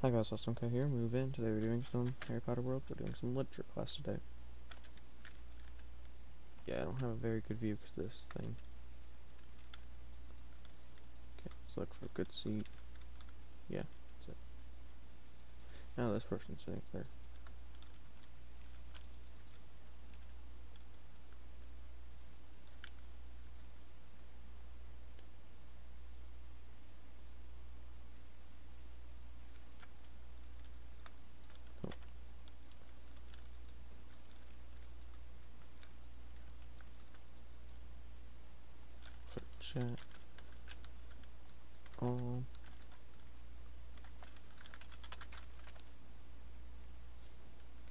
Hi guys, AwesomeCat here. Move in. Today we're doing some Harry Potter World. We're doing some literature class today. Yeah, I don't have a very good view because this thing. Okay, let's look for a good seat. Yeah, that's it. Now this person's sitting there. Oh. For chat.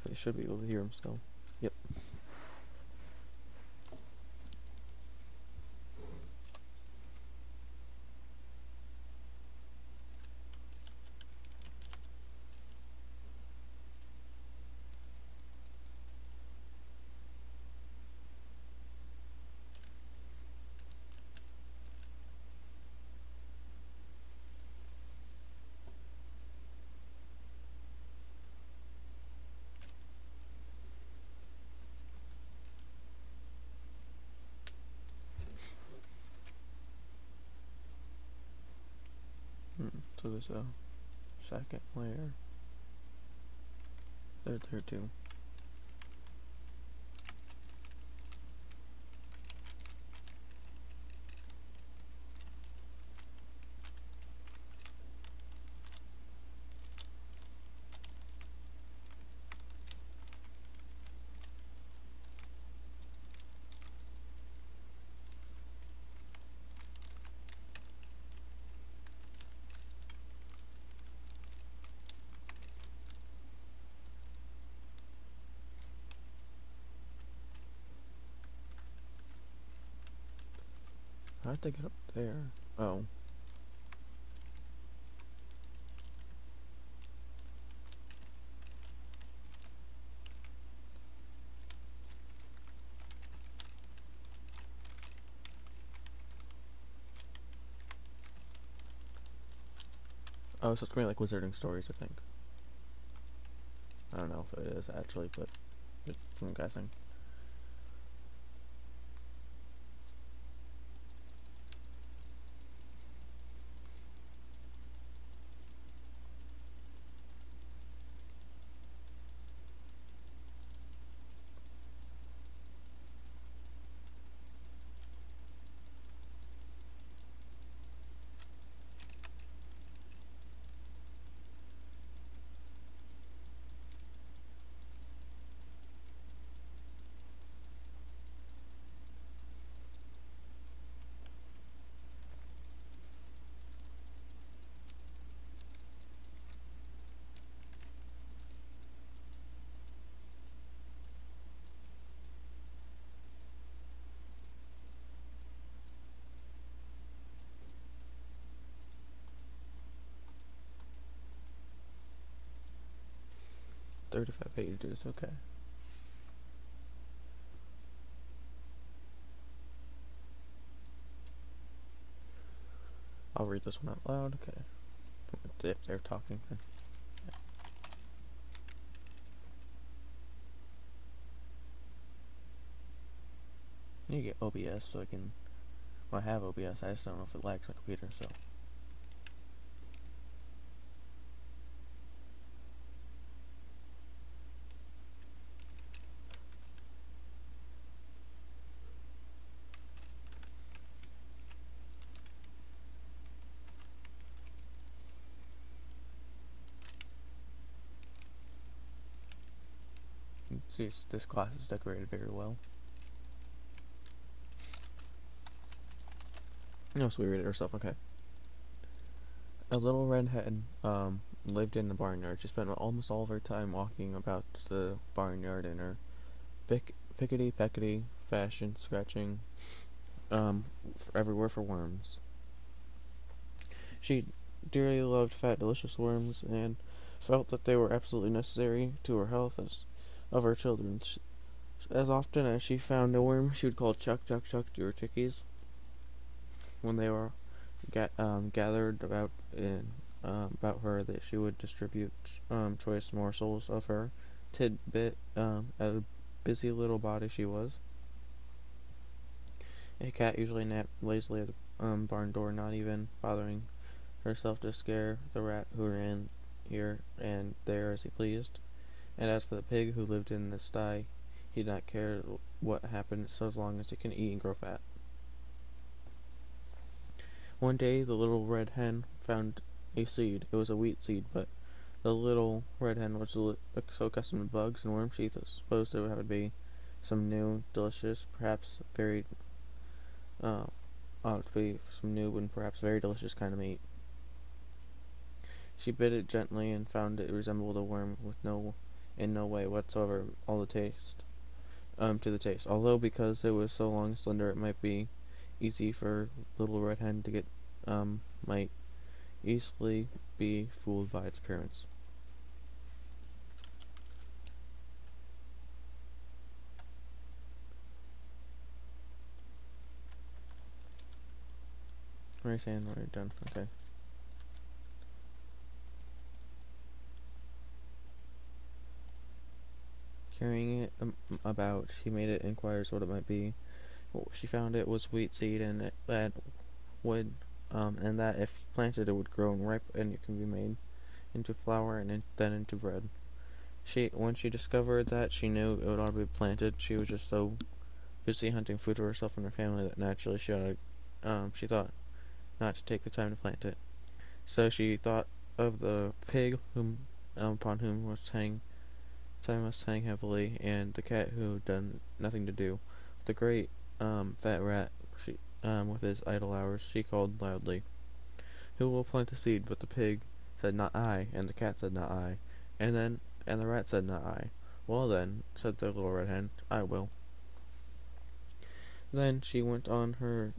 He should be able to hear himself. Yep. So there's a second layer. They're there too. How did they get up there? Oh. Oh, so it's gonna be like Wizarding Stories, I think. I don't know if it is actually, but just I'm guessing. $35 pages, okay. I'll read this one out loud, okay. If they're talking, then. I need to get OBS so I can. Well, I have OBS, I just don't know if it lags my computer, so. See, this class is decorated very well. No, so we read it ourselves, okay. A little red hen lived in the barnyard. She spent almost all of her time walking about the barnyard in her pickety-peckety fashion, scratching everywhere for worms. She dearly loved fat, delicious worms and felt that they were absolutely necessary to her health as of her children. As often as she found a worm, she would call Chuck, Chuck, Chuck to her chickies when they were gathered about in about her that she would distribute choice morsels of her tidbit, a busy little body she was. A cat usually napped lazily at the barn door, not even bothering herself to scare the rat who ran here and there as he pleased. And as for the pig who lived in the sty, he did not care what happened so long as he can eat and grow fat. One day the little red hen found a seed. It was a wheat seed, but the little red hen was so accustomed to bugs and worms she supposed it would be some new, delicious, perhaps very to be some new and perhaps very delicious kind of meat. She bit it gently and found it resembled a worm with in no way whatsoever all the taste to the taste. Although because it was so long and slender, it might be easy for little red hen to get might easily be fooled by its appearance. Right hand, right done. Okay. Carrying it about, she made it inquires what it might be. She found it was wheat seed, and that would and that if planted it would grow and ripe, and it can be made into flour and then into bread. When she discovered that, she knew it would ought to be planted. She was just so busy hunting food for herself and her family that naturally she thought not to take the time to plant it. So she thought of the pig upon whom time must hang heavily, and the cat who had done nothing to do. The great fat rat, with his idle hours, she called loudly, "Who will plant the seed?" But the pig said, "Not I," and the cat said, "Not I," and the rat said, "Not I." "Well then," said the little red hen, "I will." Then she went on her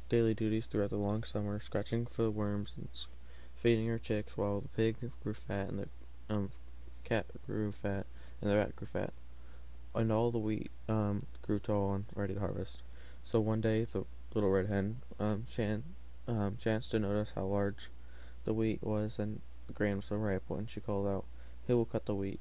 daily duties throughout the long summer, scratching for worms and feeding her chicks, while the pig grew fat and the cat grew fat and the rat grew fat, and all the wheat grew tall and ready to harvest. So one day the little red hen chanced to notice how large the wheat was, and the grain was so ripe. When she called out, "Who will cut the wheat?"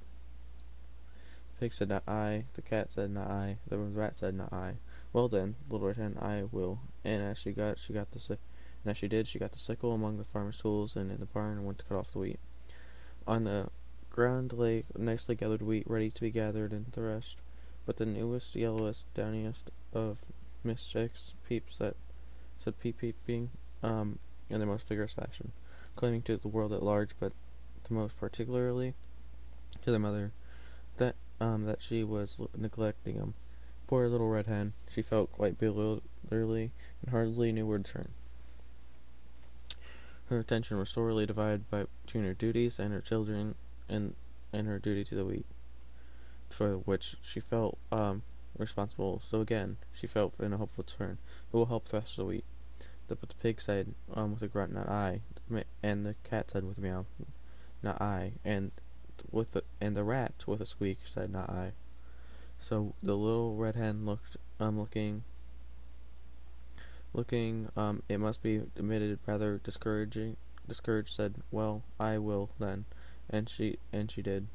The pig said, "Not I." The cat said, "Not I." The rat said, "Not I." "Well then, little red hen, I will." And as she did, she got the sickle among the farmer's tools, and in the barn and went to cut off the wheat. On the ground lay nicely gathered wheat, ready to be gathered and threshed. But the newest, yellowest, downiest of Miss Chick's peeps that said peep peeping in the most vigorous fashion, claiming to the world at large, but the most particularly to their mother, that she was neglecting 'em. Poor little red hen, she felt quite bewilderedly and hardly knew where to turn. Her attention was sorely divided between her duties and her children, and her duty to the wheat, for which she felt responsible. So again, she felt in a hopeful turn, "Who will help thresh the wheat?" But the pig said with a grunt, "Not I," and the cat said with a meow, "Not I," and the rat with a squeak said, "Not I." So the little red hen looking, it must be admitted, rather discouraged, said, "Well, I will then," and she did.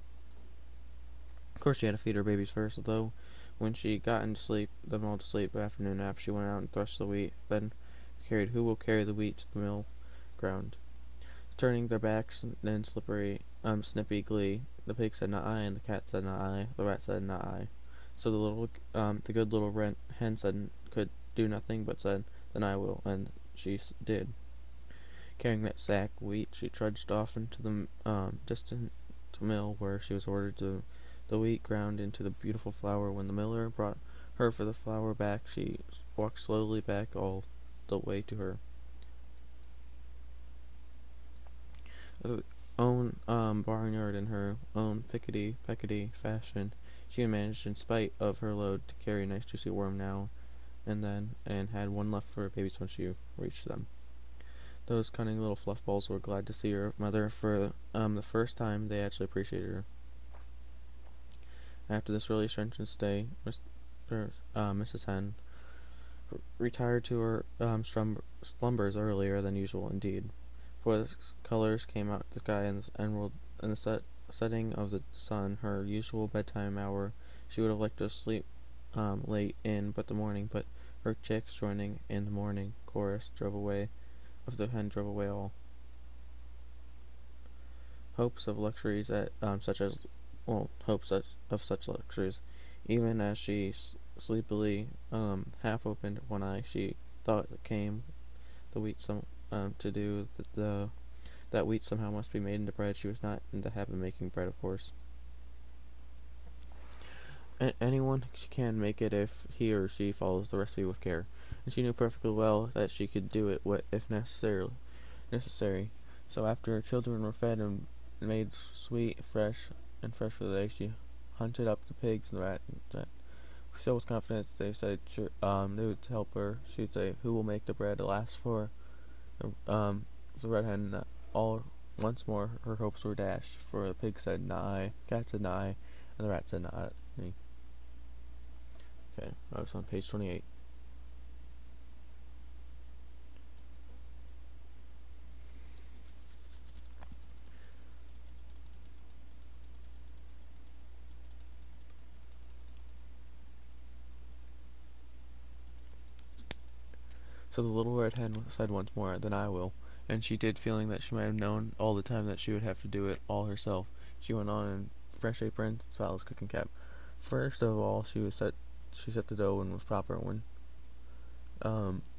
Of course, she had to feed her babies first, although when she got them all to sleep, afternoon nap, she went out and threshed the wheat. Then who will carry the wheat to the mill ground? Turning their backs in snippy glee, the pig said, "Not I," and the cat said, "Not I," the rat said, "Not I." So the good little hen could do nothing but said, "Then I will," and she did. Carrying that sack wheat, she trudged off into the distant mill, where she was ordered to the wheat ground into the beautiful flour. When the miller brought her for the flour back, she walked slowly back all the way to her own barnyard in her own pickety fashion. She had managed, in spite of her load, to carry a nice juicy worm now and then, and had one left for her babies when she reached them. Those cunning little fluff balls were glad to see her mother for the first time. They actually appreciated her. After this really strenuous day, Mrs. Hen retired to her slumbers earlier than usual indeed. For the colors came out the sky and the emerald and the setting of the sun, her usual bedtime hour. She would have liked to sleep late in but the morning, but her chicks joining in the morning chorus drove away all hopes of luxuries of such luxuries. Even as she sleepily half opened one eye, she thought it came the wheat to do that wheat somehow must be made into bread. She was not in the habit of making bread, of course. Anyone can make it if he or she follows the recipe with care, and she knew perfectly well that she could do it if necessary. So after her children were fed and made fresh for the day, she hunted up the pigs and the rat. So with confidence, they said they would help her. She'd say, "Who will make the bread last for?" The red hen. All once more her hopes were dashed, for the pig said, "Not I," cat said, "Not I," and the rat said, "Not me." Okay, I was on page 28. So the little red hen said once more, "Then I will." And she did, feeling that she might have known all the time that she would have to do it all herself. She went on in fresh apron, spotless cooking cap. First of all, she set the dough when it was proper. And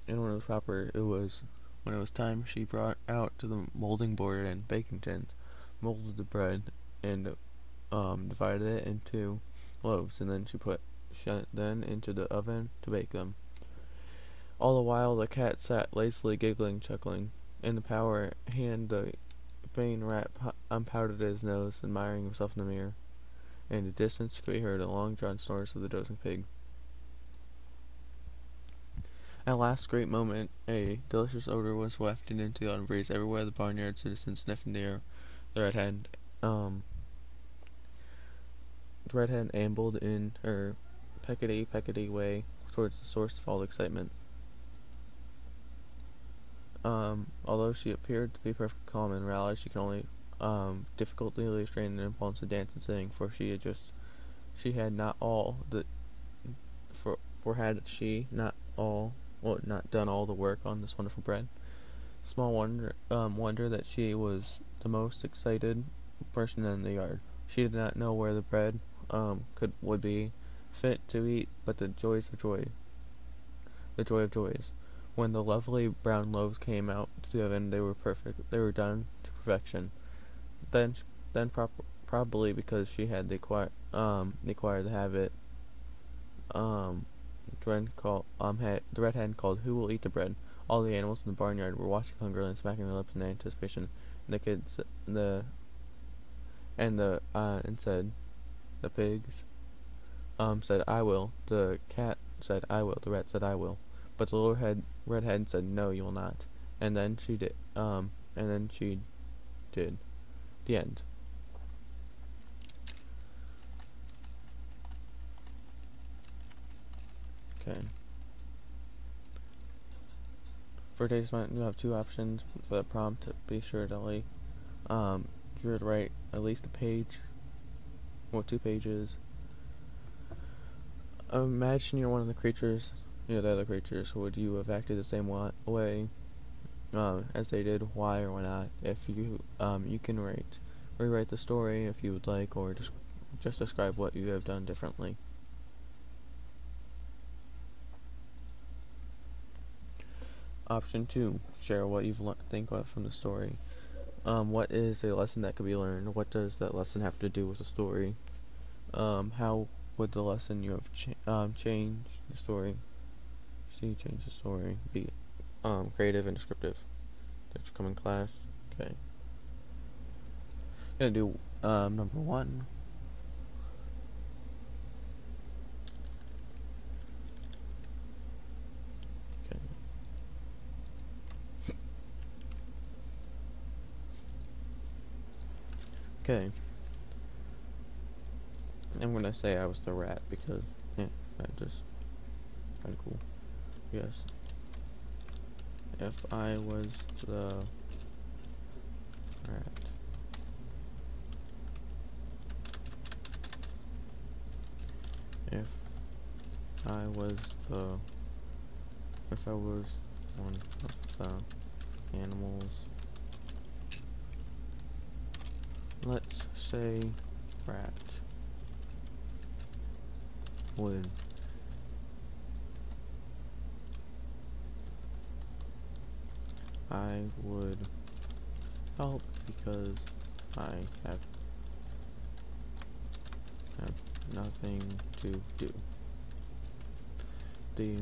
when it was proper, when it was time, she brought out to the molding board and baking tins, molded the bread, and divided it into loaves, and then she put them into the oven to bake them. All the while the cat sat lazily giggling, chuckling. In the power hand the vain rat pouted his nose, admiring himself in the mirror. In the distance could be heard the long-drawn snores of the dozing pig. At last great moment, a delicious odor was wafted into the autumn breeze. Everywhere the barnyard citizens sniffing the air. The red hen ambled in her peckety way towards the source of all excitement. Although she appeared to be perfectly calm and rallied, she could only difficultly restrain an impulse to dance and sing, for had not done all the work on this wonderful bread. Small wonder that she was the most excited person in the yard. She did not know where the bread would be fit to eat, but the joy of joys. When the lovely brown loaves came out to the oven, they were perfect. They were done to perfection. Then probably because she had acquired the habit, the red hen called, "Who will eat the bread?" All the animals in the barnyard were watching hungrily and smacking their lips in anticipation. And the kids, said, the pigs, said, "I will." The cat said, "I will." The rat said, "I will." But the little red hen said, "No, you will not." And then she did. The end. Okay. For today's assignment, you have two options for the prompt. Be sure to write at least a page or 2 pages. Imagine you're one of the creatures. The other creatures. Would you have acted the same way as they did? Why or why not? If you can rewrite the story if you would like, or just describe what you have done differently. Option 2: share what you think of from the story. What is a lesson that could be learned? What does that lesson have to do with the story? How would the lesson you have change the story? Change the story. Be creative and descriptive. That's come in class. Okay. Gonna do number 1. Okay. Okay. I'm gonna say I was the rat because that just kind of cool. Yes. If I was the if I was the if I was one of the animals, let's say rat, would I would help because I have nothing to do. The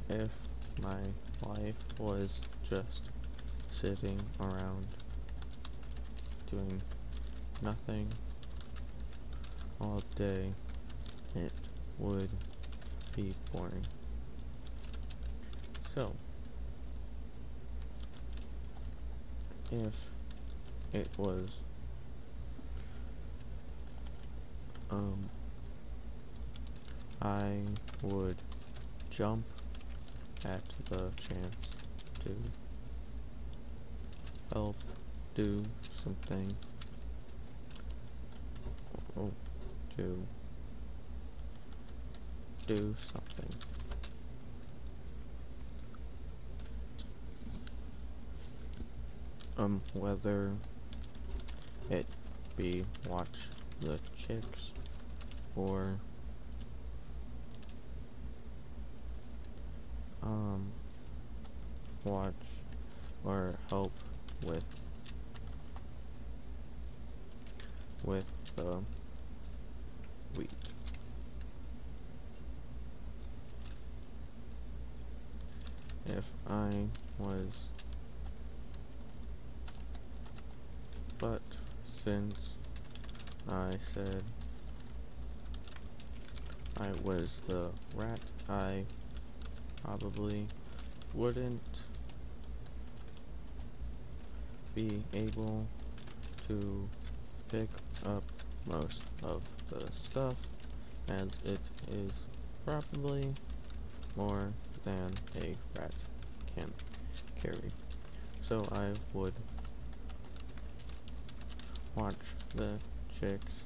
If my life was just sitting around doing nothing all day, it would be boring. So, if it was, I would jump at the chance to help do something, or to do something. Whether it be watch the chicks or watch or help with the wheat. If I was, but since I said I was the rat, I probably wouldn't be able to pick up most of the stuff, as it is probably more than a rat can carry. So I would watch the chicks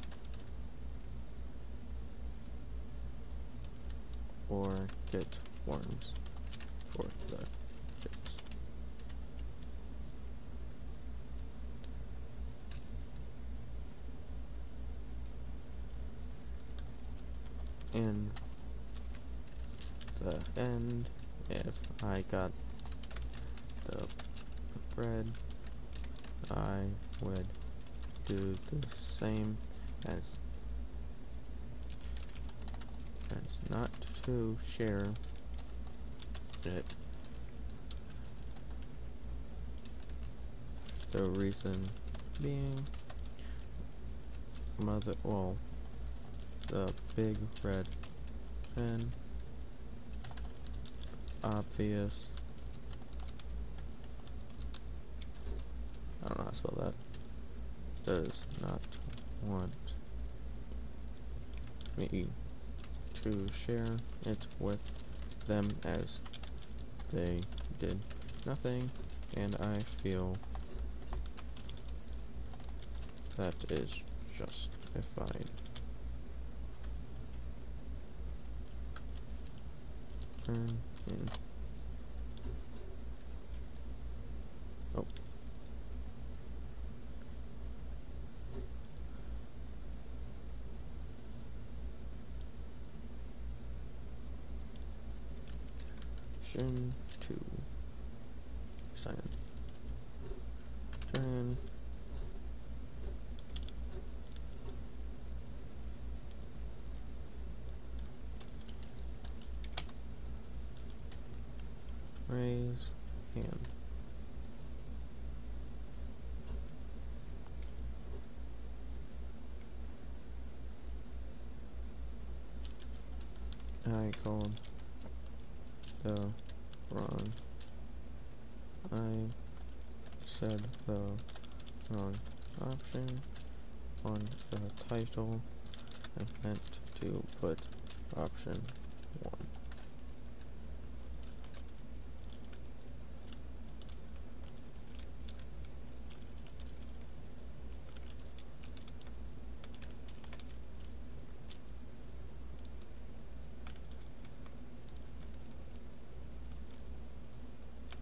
or get worms for the chicks. In the end, if I got the bread, I would do the same as not to share it. The reason being, the big red pen, obvious, I don't know how to spell that, does not want me to share it with them, as they did nothing, and I feel that is justified. Turn in. Oh. Shin 2. Sign in. Turn in. Raise hand. I called the wrong. I said the wrong option on the title. I meant to put option 1.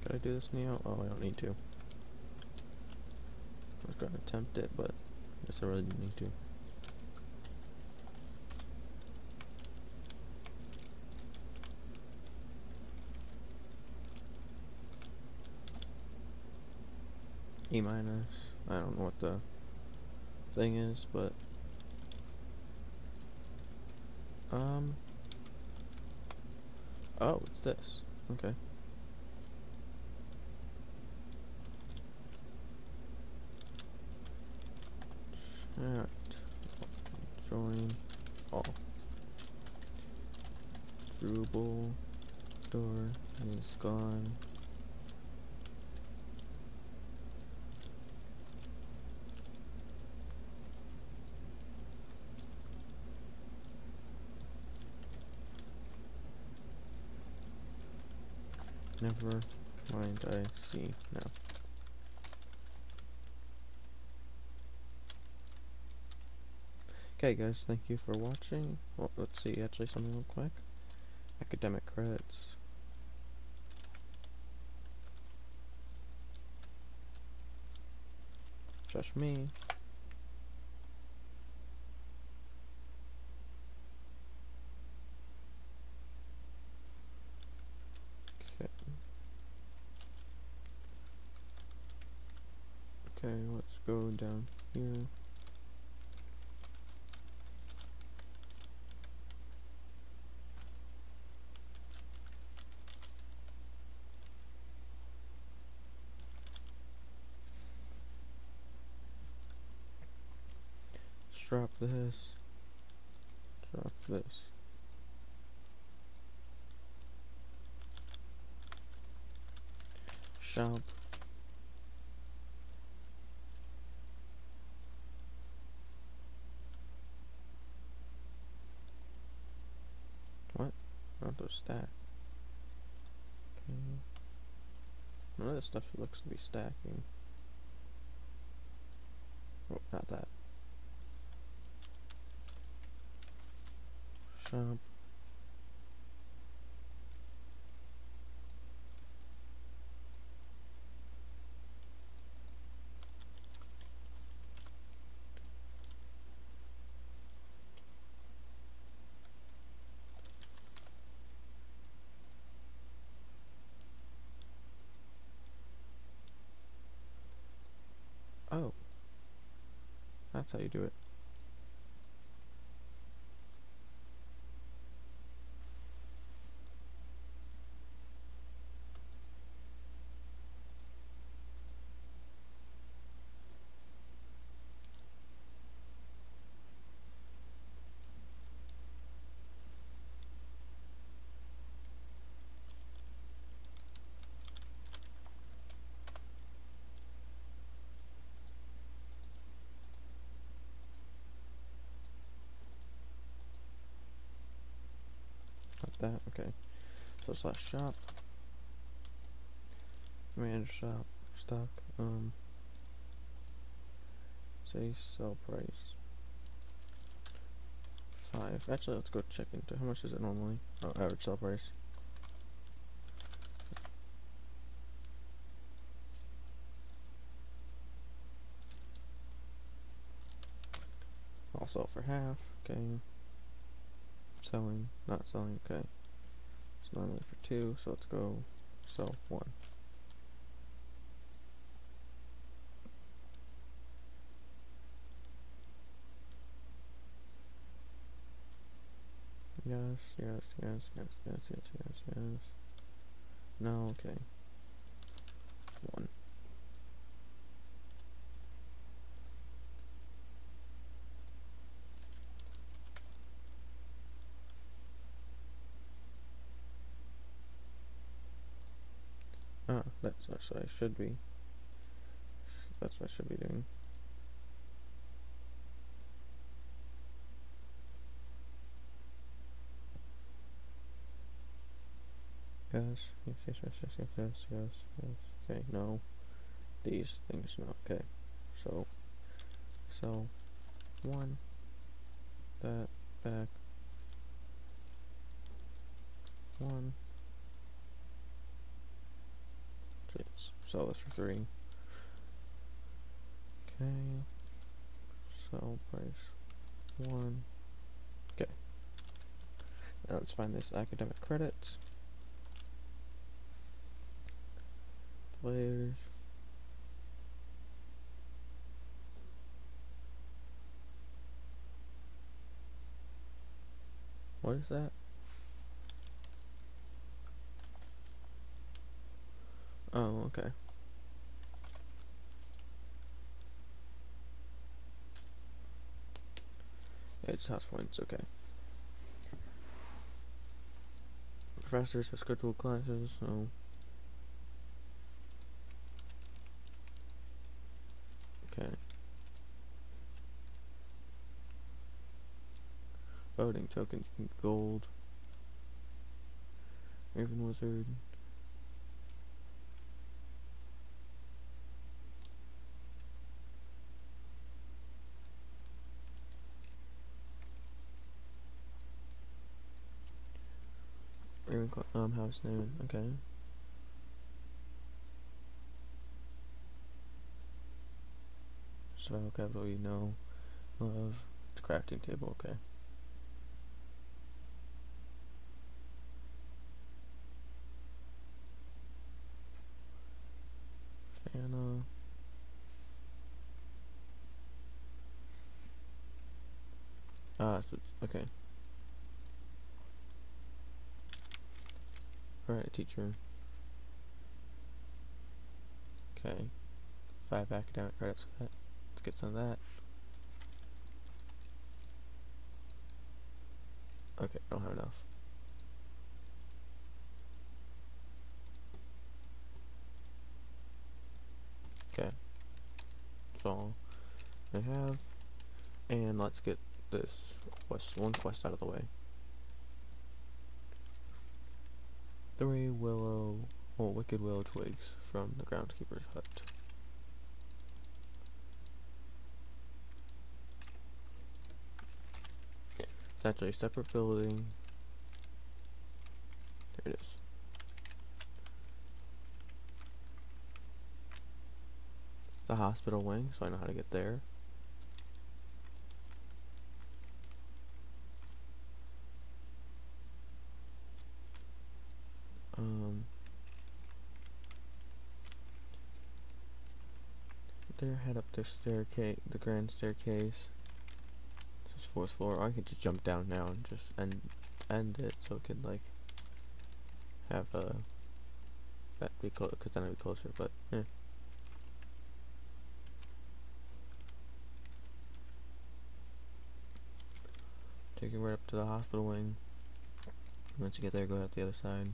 Should I do this Neo? Oh, I don't need to. I was gonna attempt it, but I guess I really didn't need to. E minus. I don't know what the thing is, but oh, it's this. Okay. Chat. Join all. Drupal door is gone. Never mind, I see now. Okay guys, thank you for watching. Well, let's see actually something real quick. Academic credits. Just me. Okay. Okay, let's go down here. Let's drop this. Drop this. Shop. What? Not those stack. Okay. None of this stuff looks to be stacking. Oh, not that. Shop. Oh. That's how you do it. Not that, okay. So slash shop. Manage shop. Stock. Say sell price. 5. Actually, let's go check into how much is it normally. Oh, average sell price. I'll sell for half. Okay. Selling, not selling. Okay. It's normally for 2, so let's go sell 1. Yes, yes, yes, yes, yes, yes, yes, yes. No, okay. 1. Ah, that's what I should be. That's what I should be doing. Yes, yes, yes, yes, yes, yes, yes, yes, yes. Okay, no. These things, no. Okay. So, sell 1. That, back. 1. sell this for 3. Okay. Sell price 1. Okay. Now let's find this academic credits. Players. What is that? Oh, okay. It's house points, okay. Professors have scheduled classes, so okay. Voting tokens, gold. Raven Wizard. Raven House Noon, okay. Survival capital, you know. Love. It's a crafting table, okay. Fana. Ah, so it's, okay. Alright, teacher. Okay. 5 academic credits for that. Let's get some of that. Okay, I don't have enough. Okay. That's all I have. And let's get this one quest out of the way. 3 wicked willow twigs from the groundskeeper's hut. It's actually a separate building. There it is. The hospital wing, so I know how to get there. There, head up the staircase, the grand staircase. This is 4th floor. Or I could just jump down now and just end it, so it could like have that be close, because then it'd be closer. But yeah. Take it right up to the hospital wing. Once you get there, go out the other side.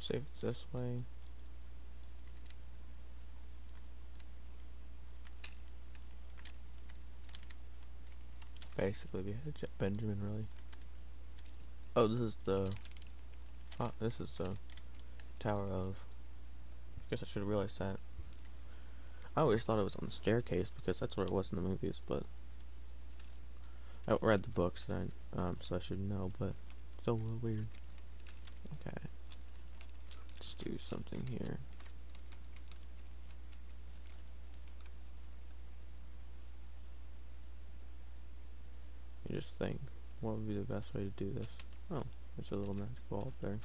See if it's this way. Basically, we had to Benjamin, really. Oh, this is the Tower of. I guess I should have realized that. I always thought it was on the staircase because that's where it was in the movies, but I read the books then, so I should know, but still a little weird. Okay. Let's do something here. You just think, what would be the best way to do this? Oh, there's a little magic ball up there.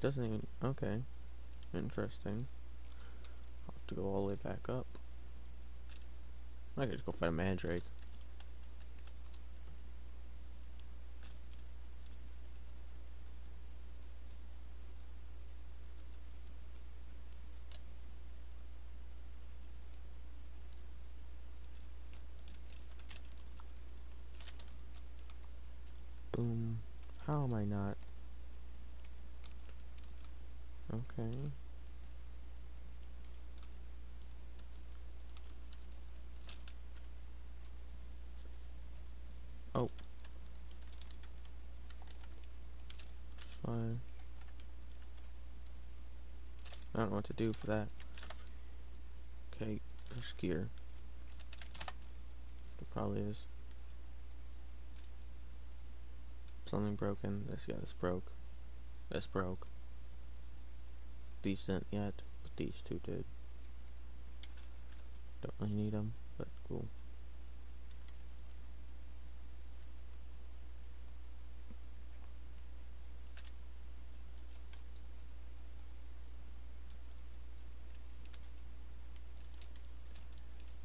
doesn't even... Okay. Interesting. I'll have to go all the way back up. I could just go fight a mandrake. Boom. How am I not? Okay. Oh. Fine. I don't know what to do for that. Okay, there's gear. There probably is. Something broken. This broke. This broke. These didn't yet, but these two did. Don't really need them, but cool.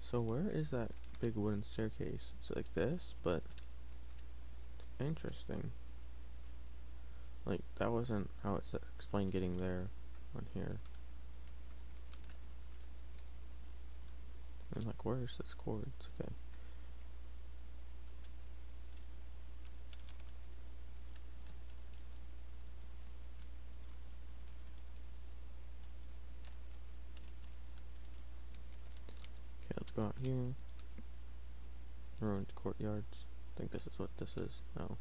So where is that big wooden staircase? It's like this, but interesting. Like, that wasn't how it's explained getting there on here. And like, where's this cord? It's okay. Okay, let's go out here. Ruined courtyards. I think this is what this is. No.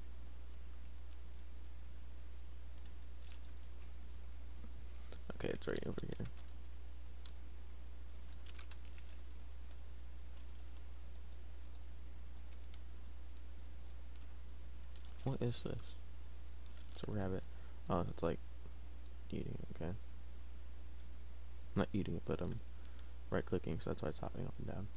Okay, it's right over here. What is this? It's a rabbit. Oh, it's like eating, okay. Not eating it, but I'm right clicking, so that's why it's hopping up and down.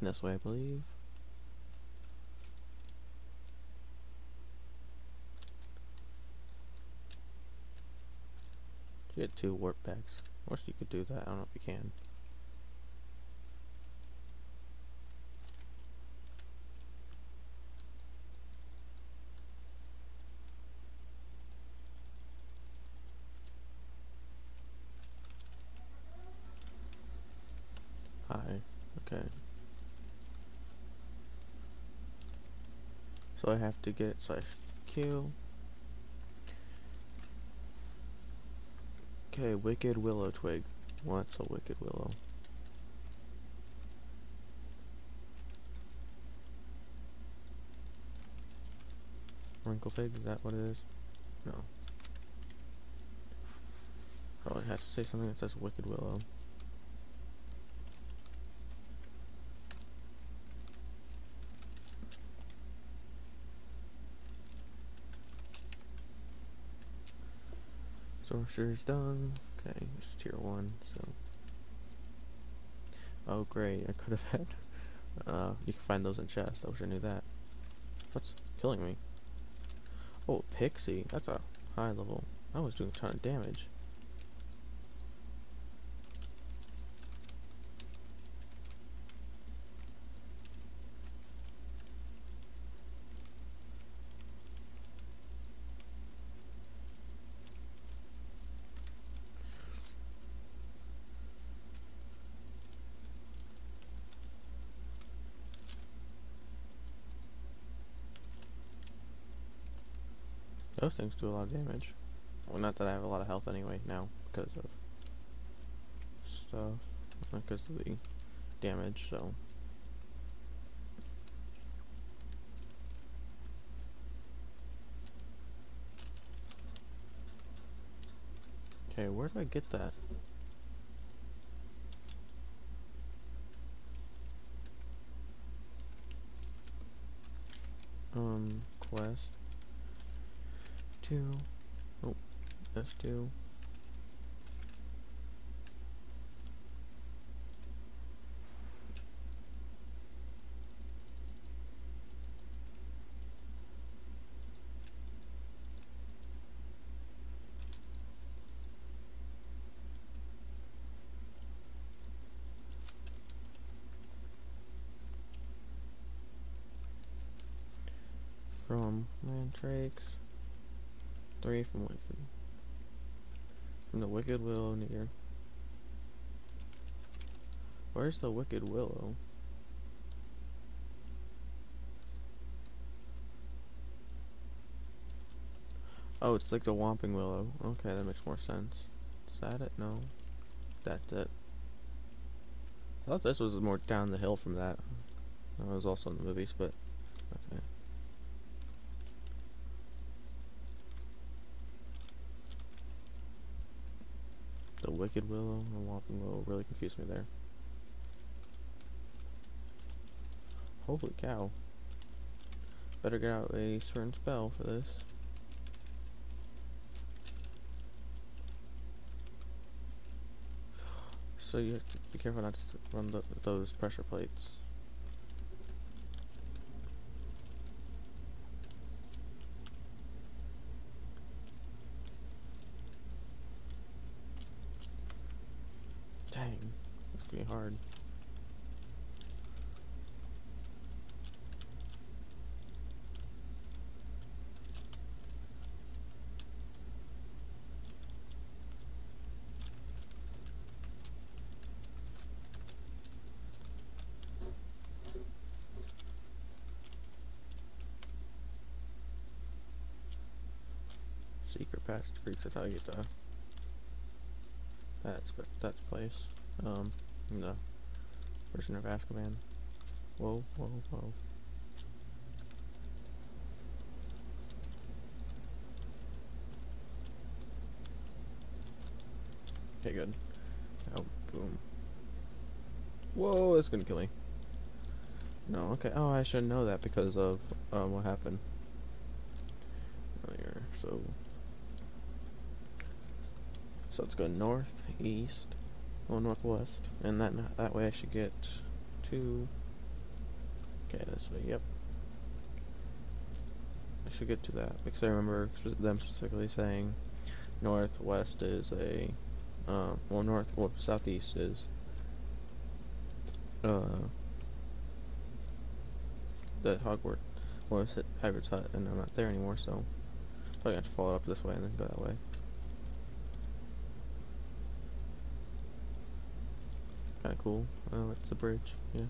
This way, I believe. You get 2 warp packs. I wish you could do that. I don't know if you can. Hi. Okay. So I have to get /Q. Okay, wicked willow twig. What's a wicked willow? Wrinkle fig, is that what it is? No. Oh, it has to say something that says wicked willow. Sorcerer's done. Okay, it's tier 1, so. Oh great, I could have had you can find those in chests. I wish I knew that. What's killing me? Oh, Pixie. That's a high level. I was doing a ton of damage. Those things do a lot of damage. Well, not that I have a lot of health anyway now, because of stuff. Not because of the damage, so. Okay, where do I get that? Quest. 2. Oh, that's 2. from Mantrakes. 3 from Wicked. From the Wicked Willow near. Where's the Wicked Willow? Oh, it's like the Whomping Willow. Okay, that makes more sense. Is that it? No. That's it. I thought this was more down the hill from that. That was also in the movies, but okay. The Wicked Willow and the Whomping Willow really confused me there. Holy cow. Better get out a certain spell for this. So you have to be careful not to run those pressure plates. Dang, this could be hard. Secret Passage Creeks, that's how you get to that place. In the Prisoner of Azkaban. Whoa, whoa, whoa. Okay, good. Oh, boom. Whoa, that's gonna kill me. No, okay. Oh, I should know that because of what happened earlier. So let's go north, east, or northwest, and that way I should get to. Okay, this way. Yep. I should get to that because I remember them specifically saying northwest is a southeast is the Hogwarts, or is it Hagrid's hut, and I'm not there anymore, so probably have to follow up this way and then go that way. Kinda cool. Oh, it's a bridge, yeah.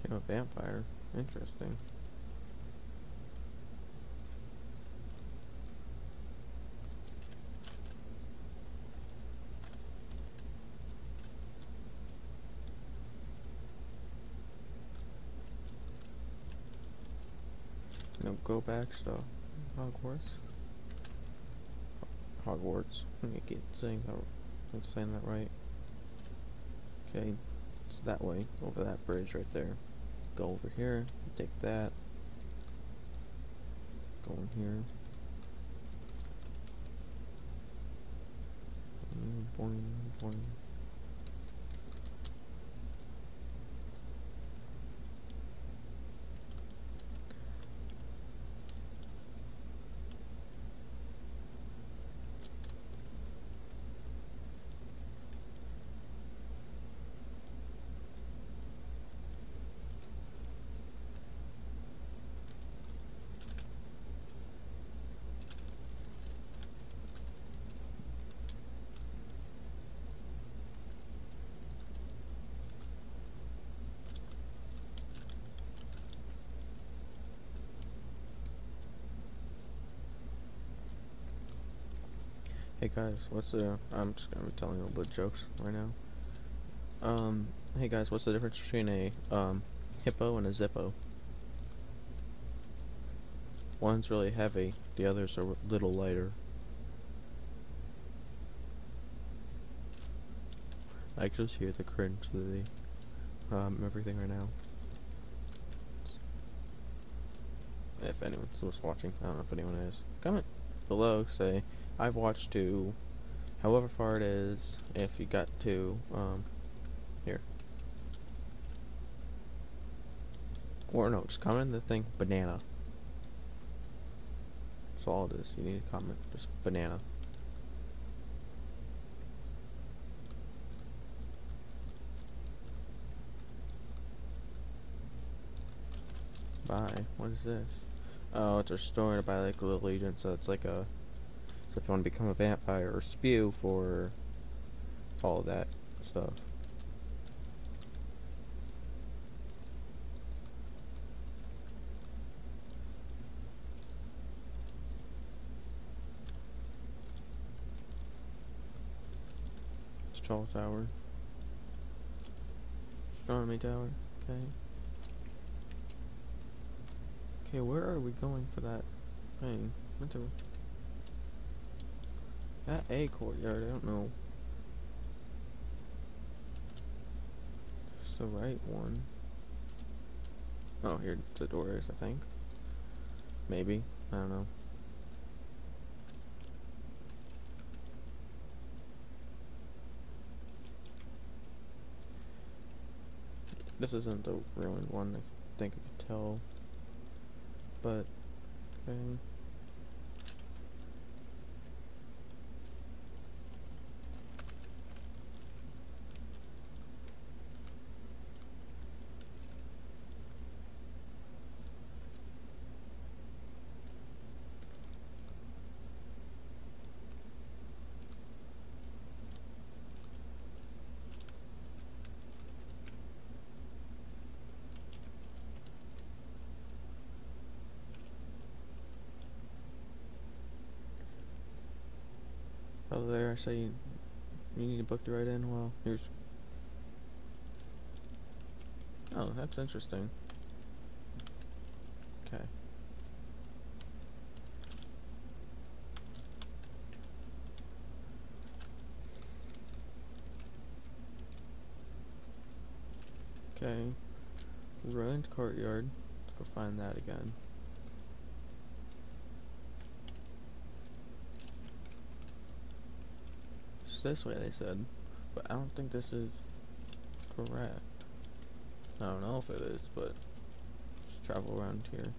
Became a vampire. Interesting. No, go back to Hogwarts. Hogwarts. Let me get saying that. I'm saying that right. Okay, it's that way, over that bridge right there. Go over here, take that. Go in here. Boing, boing. Hey guys, I'm just gonna be telling you a little bit of jokes right now. Hey guys, what's the difference between a Hippo and a Zippo. One's really heavy, the others are a little lighter. I can just hear the cringe of the everything right now. If anyone's watching, I don't know if anyone is. Comment below, say I've watched to however far it is. If you got to here, or no, just comment the thing banana. That's all it is. You need to comment just banana. Bye. What is this? Oh, it's restored by like the Legion, so it's like a. So if you want to become a vampire or spew for all of that stuff. Control tower. Astronomy tower. Okay. Okay, where are we going for that thing? That a courtyard, I don't know. It's the right one. Oh, here the door is, I think. Maybe. I don't know. This isn't the ruined one, I think I could tell. But, okay. Oh, there, I say you need a book to write in. Well, here's. Oh, that's interesting. Okay. Okay. Ruined courtyard. Let's go find that again. It's this way, they said. But I don't think this is correct. I don't know if it is, but just travel around here.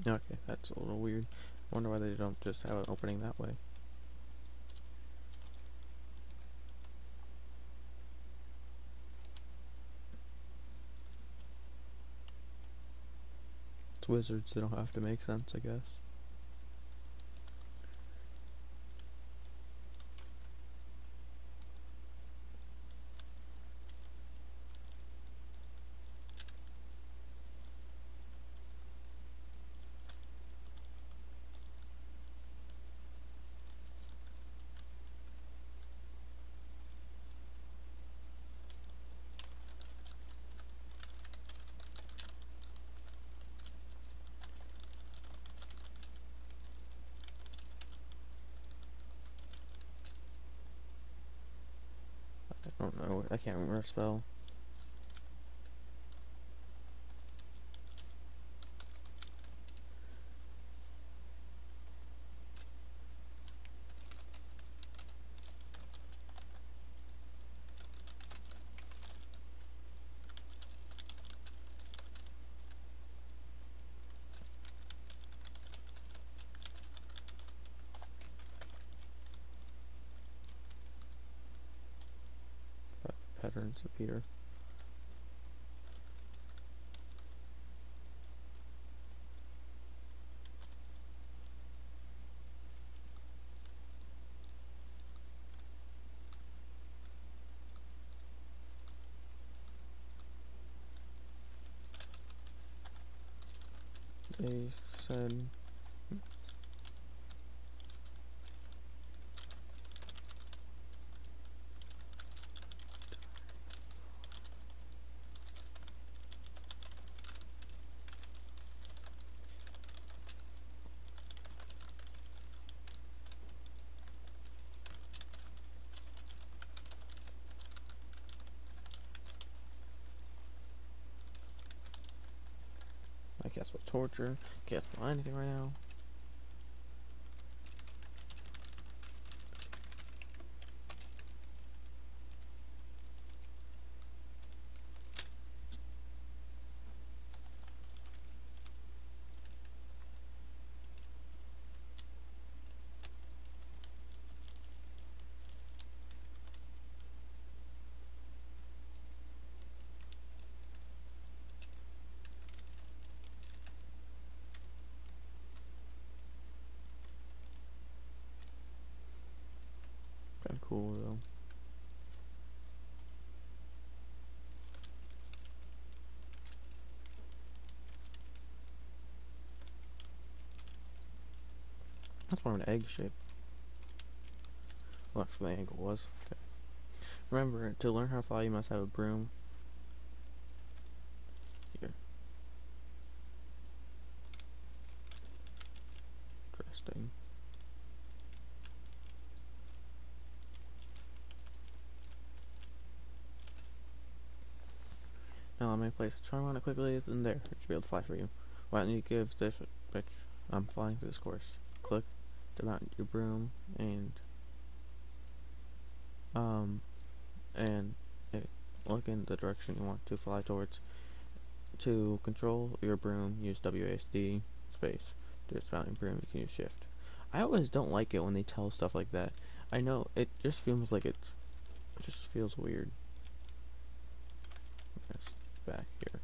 Okay, that's a little weird. I wonder why they don't just have an opening that way. It's wizards, they don't have to make sense, I guess. I don't know, I can't remember a spell. Patterns appear. they said I can't spell torture, can't spell anything right now. Kinda cool though. That's more of an egg shape. Well, that's what the angle was. Okay. Remember, to learn how to fly, you must have a broom. Here. Interesting. Now let me place a charm on it quickly, then there, it should be able to fly for you. Why don't you give this bitch I'm flying through this course. Click to mount your broom and look in the direction you want to fly towards. To control your broom, use WASD space. To dismount your broom, you can use shift. I always don't like it when they tell stuff like that. I know it just feels like it just feels weird. It's back here.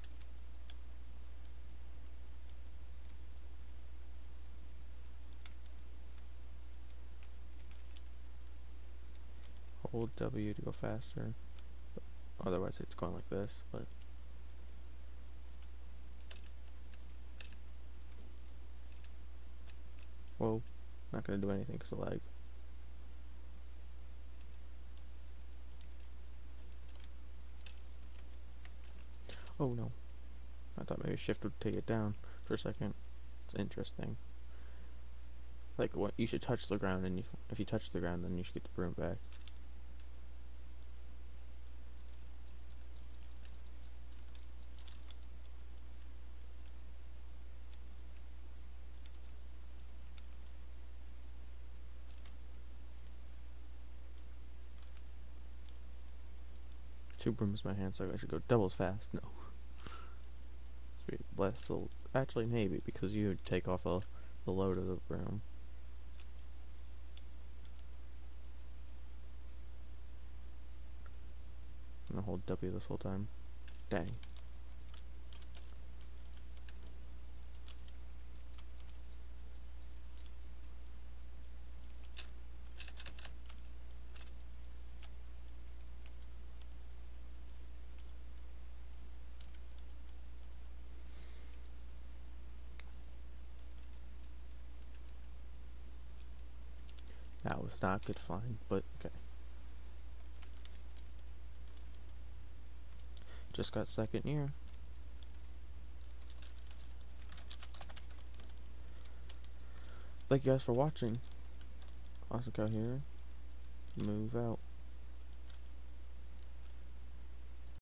Hold W to go faster. Otherwise it's going like this, but whoa, not gonna do anything because of lag. Oh no, I thought maybe shift would take it down for a second. It's interesting. Like what, you should touch the ground, and if you touch the ground, then you should get the broom back. Two brooms in my hand, so I should go double as fast. No. Less, so actually maybe, because you take off the load of the broom. I'm gonna hold W this whole time. Dang. That was not good flying, but okay. Just got second year. Thank you guys for watching. Also go here. Move out.